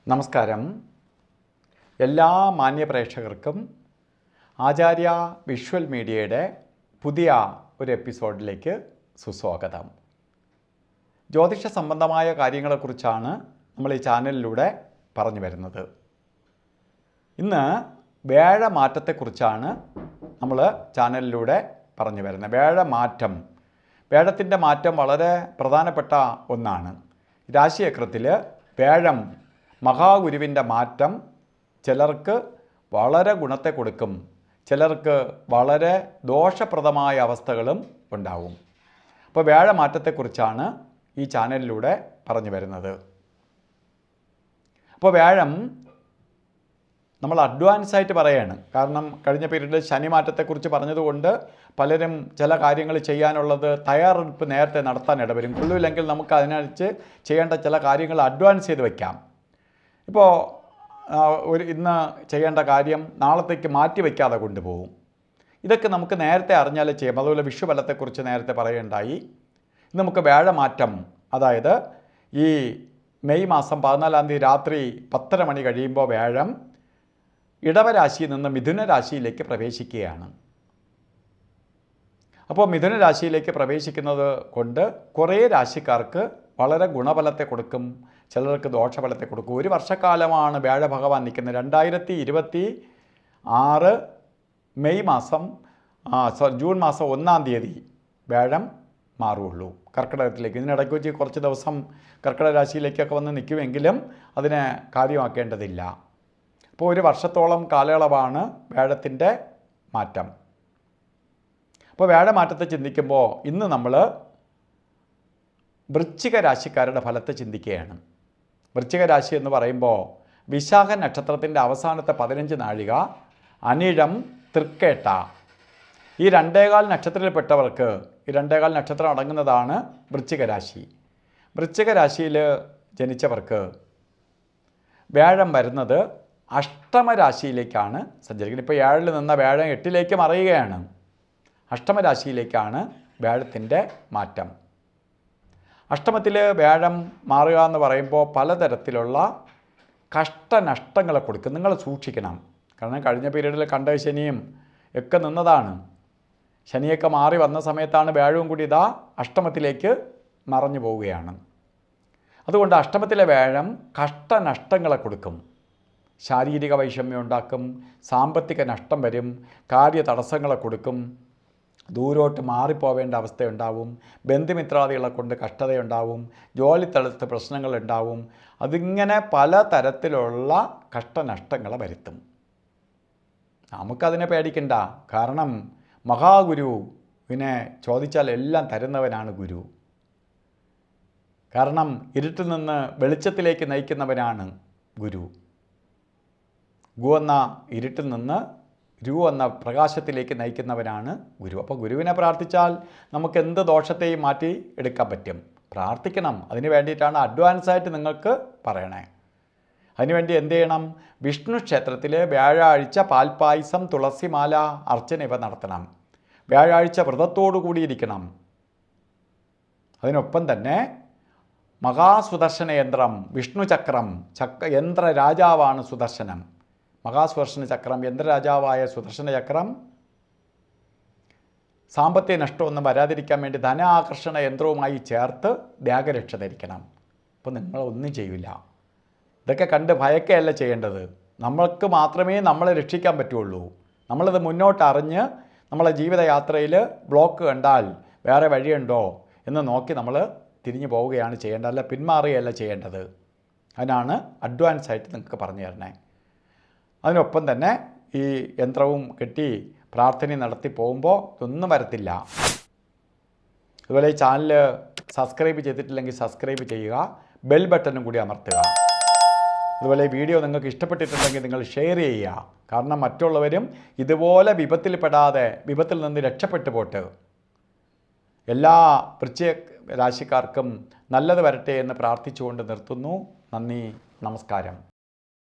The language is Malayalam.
നമസ്കാരം. എല്ലാ മാന്യ പ്രേക്ഷകർക്കും ആചാര്യ വിഷ്വൽ മീഡിയയുടെ പുതിയ ഒരു എപ്പിസോഡിലേക്ക് സുസ്വാഗതം. ജ്യോതിഷ സംബന്ധമായ കാര്യങ്ങളെക്കുറിച്ചാണ് നമ്മൾ ഈ ചാനലിലൂടെ പറഞ്ഞു വരുന്നത്. ഇന്ന് വേഴമാറ്റത്തെക്കുറിച്ചാണ് നമ്മൾ ചാനലിലൂടെ പറഞ്ഞു വരുന്നത്. വേഴത്തിൻ്റെ മാറ്റം വളരെ പ്രധാനപ്പെട്ട ഒന്നാണ്. രാശിചക്രത്തിൽ വേഴം മഹാഗുരുവിൻ്റെ മാറ്റം ചിലർക്ക് വളരെ ഗുണത്തെ കൊടുക്കും, ചിലർക്ക് വളരെ ദോഷപ്രദമായ അവസ്ഥകളും ഉണ്ടാവും. അപ്പോൾ വേഴമാറ്റത്തെക്കുറിച്ചാണ് ഈ ചാനലിലൂടെ പറഞ്ഞു വരുന്നത്. അപ്പോൾ വേഴം നമ്മൾ അഡ്വാൻസായിട്ട് പറയുകയാണ്. കാരണം കഴിഞ്ഞ പീരീഡിൽ ശനിമാറ്റത്തെക്കുറിച്ച് പറഞ്ഞതുകൊണ്ട് പലരും ചില കാര്യങ്ങൾ ചെയ്യാനുള്ളത് തയ്യാറെടുപ്പ് നേരത്തെ നടത്താൻ ഇടവരും. കൊള്ളില്ലെങ്കിൽ നമുക്ക് അതിനനുസരിച്ച് ചെയ്യേണ്ട ചില കാര്യങ്ങൾ അഡ്വാൻസ് ചെയ്ത് വയ്ക്കാം. ഇപ്പോൾ ഇന്ന് ചെയ്യേണ്ട കാര്യം നാളത്തേക്ക് മാറ്റി വയ്ക്കാതെ കൊണ്ടുപോകും. ഇതൊക്കെ നമുക്ക് നേരത്തെ അറിഞ്ഞാലേ ചെയ്യാം. അതുപോലെ വിഷുബലത്തെക്കുറിച്ച് നേരത്തെ പറയുകയുണ്ടായി. ഇന്ന് നമുക്ക് വേഴമാറ്റം, അതായത് ഈ മെയ് മാസം 14-ാം തീയതി രാത്രി 10:30 മണി കഴിയുമ്പോൾ വേഴം ഇടവരാശിയിൽ നിന്ന് മിഥുന രാശിയിലേക്ക് പ്രവേശിക്കുകയാണ്. അപ്പോൾ മിഥുന രാശിയിലേക്ക് പ്രവേശിക്കുന്നത് കൊണ്ട് കുറേ രാശിക്കാർക്ക് വളരെ ഗുണഫലത്തെ കൊടുക്കും, ചിലർക്ക് ദോഷഫലത്തെ കൊടുക്കും. ഒരു വർഷക്കാലമാണ് വ്യാഴഭഗവാൻ നിൽക്കുന്നത്. 2026 മെയ് മാസം ജൂൺ മാസം 1-ാം തീയതി വേഴം മാറുകയുള്ളൂ കർക്കിടകത്തിലേക്ക്. ഇതിനിടയ്ക്ക് വെച്ച് കുറച്ച് ദിവസം കർക്കിടക രാശിയിലേക്കൊക്കെ വന്ന് നിൽക്കുമെങ്കിലും അതിനെ കാര്യമാക്കേണ്ടതില്ല. അപ്പോൾ ഒരു വർഷത്തോളം കാലയളവാണ് വേഴത്തിൻ്റെ മാറ്റം. അപ്പോൾ വേഴമാറ്റത്തെ ചിന്തിക്കുമ്പോൾ ഇന്ന് നമ്മൾ വൃശ്ചിക രാശിക്കാരുടെ ഫലത്തെ ചിന്തിക്കുകയാണ്. വൃശ്ചിക രാശി എന്ന് പറയുമ്പോൾ വിശാഖ നക്ഷത്രത്തിൻ്റെ അവസാനത്തെ 15 നാഴിക, അനിഴം, തൃക്കേട്ട, ഈ 2.25 നക്ഷത്രത്തിൽപ്പെട്ടവർക്ക്, ഈ 2.25 നക്ഷത്രം അടങ്ങുന്നതാണ് വൃശ്ചിക രാശി. വൃശ്ചിക രാശിയിൽ ജനിച്ചവർക്ക് വേഴം വരുന്നത് അഷ്ടമരാശിയിലേക്കാണ് സഞ്ചരിക്കുന്നത്. ഇപ്പോൾ 7-ൽ നിന്ന വേഴം 8-ലേക്ക് മറയുകയാണ്. അഷ്ടമരാശിയിലേക്കാണ് വേഴത്തിൻ്റെ മാറ്റം. അഷ്ടമത്തിൽ വേഴം മാറുക എന്ന് പറയുമ്പോൾ പലതരത്തിലുള്ള കഷ്ടനഷ്ടങ്ങളെ കൊടുക്കും. നിങ്ങൾ സൂക്ഷിക്കണം. കാരണം കഴിഞ്ഞ പീരീഡിൽ കണ്ട ശനിയും ഒക്കെ നിന്നതാണ്. ശനിയൊക്കെ മാറി വന്ന സമയത്താണ് വേഴവും കൂടി ഇതാ അഷ്ടമത്തിലേക്ക് മറഞ്ഞു പോവുകയാണ്. അതുകൊണ്ട് അഷ്ടമത്തിലെ വേഴം കഷ്ടനഷ്ടങ്ങളെ കൊടുക്കും. ശാരീരിക വൈഷമ്യം ഉണ്ടാക്കും, സാമ്പത്തിക നഷ്ടം വരും, കാര്യതടസ്സങ്ങളെ കൊടുക്കും, ദൂരോട്ട് മാറിപ്പോവേണ്ട അവസ്ഥയുണ്ടാവും, ബന്ധുമിത്രാദികളെ കൊണ്ട് കഷ്ടതയുണ്ടാവും, ജോലിസ്ഥലത്ത് പ്രശ്നങ്ങളുണ്ടാവും. അതിങ്ങനെ പല തരത്തിലുള്ള കഷ്ടനഷ്ടങ്ങളെ വരുത്തും. നമുക്കതിനെ പേടിക്കണ്ട. കാരണം മഹാഗുരുവിനെ ചോദിച്ചാൽ എല്ലാം തരുന്നവനാണ് ഗുരു. കാരണം ഇരുട്ടിൽ നിന്ന് വെളിച്ചത്തിലേക്ക് നയിക്കുന്നവനാണ് ഗുരു. ഗു എന്ന ഇരുട്ടിൽ നിന്ന് രു എന്ന പ്രകാശത്തിലേക്ക് നയിക്കുന്നവനാണ് ഗുരു. അപ്പോൾ ഗുരുവിനെ പ്രാർത്ഥിച്ചാൽ നമുക്ക് എന്ത് ദോഷത്തെയും മാറ്റി എടുക്കാൻ പറ്റും. പ്രാർത്ഥിക്കണം. അതിന് വേണ്ടിയിട്ടാണ് അഡ്വാൻസായിട്ട് നിങ്ങൾക്ക് പറയണേ. അതിനുവേണ്ടി എന്ത് ചെയ്യണം? വിഷ്ണു ക്ഷേത്രത്തിൽ വ്യാഴാഴ്ച പാൽപ്പായസം, തുളസിമാല, അർച്ചന ഇവ നടത്തണം. വ്യാഴാഴ്ച വ്രതത്തോടു കൂടിയിരിക്കണം. അതിനൊപ്പം തന്നെ മഹാസുദർശന യന്ത്രം, വിഷ്ണു ചക്രം, യന്ത്ര രാജാവാണ് സുദർശനം. മഹാസുദർശന ചക്രം, യന്ത്രരാജാവായ സുദർശന ചക്രം സാമ്പത്തിക നഷ്ടമൊന്നും വരാതിരിക്കാൻ വേണ്ടി ധനാകർഷണ യന്ത്രവുമായി ചേർത്ത് ത്യാഗരക്ഷ ധരിക്കണം. അപ്പോൾ നിങ്ങളൊന്നും ചെയ്യില്ല. ഇതൊക്കെ കണ്ട് ഭയക്കുകയല്ല ചെയ്യേണ്ടത്. നമ്മൾക്ക് മാത്രമേ നമ്മളെ രക്ഷിക്കാൻ പറ്റുള്ളൂ. നമ്മളിത് മുന്നോട്ടറിഞ്ഞ് നമ്മളെ ജീവിതയാത്രയിൽ ബ്ലോക്ക് കണ്ടാൽ വേറെ വഴിയുണ്ടോ എന്ന് നോക്കി നമ്മൾ തിരിഞ്ഞു പോവുകയാണ് ചെയ്യേണ്ടത്, അല്ല പിന്മാറുകയല്ല ചെയ്യേണ്ടത്. അതിനാണ് അഡ്വാൻസായിട്ട് നിങ്ങൾക്ക് പറഞ്ഞു തരണേ. അതിനൊപ്പം തന്നെ ഈ യന്ത്രവും കെട്ടി പ്രാർത്ഥനയും നടത്തി പോകുമ്പോൾ ഇതൊന്നും വരത്തില്ല. അതുപോലെ ഈ ചാനൽ സബ്സ്ക്രൈബ് ചെയ്തിട്ടില്ലെങ്കിൽ സബ്സ്ക്രൈബ് ചെയ്യുക, ബെൽ ബട്ടണും കൂടി അമർത്തുക. അതുപോലെ ഈ വീഡിയോ നിങ്ങൾക്ക് ഇഷ്ടപ്പെട്ടിട്ടുണ്ടെങ്കിൽ നിങ്ങൾ ഷെയർ ചെയ്യുക. കാരണം മറ്റുള്ളവരും ഇതുപോലെ വിപത്തിൽ നിന്ന് രക്ഷപ്പെട്ടു പോട്ട്. എല്ലാ വൃശ്ചിക രാശിക്കാർക്കും നല്ലത് വരട്ടെ എന്ന് പ്രാർത്ഥിച്ചുകൊണ്ട് നിർത്തുന്നു. നന്ദി, നമസ്കാരം.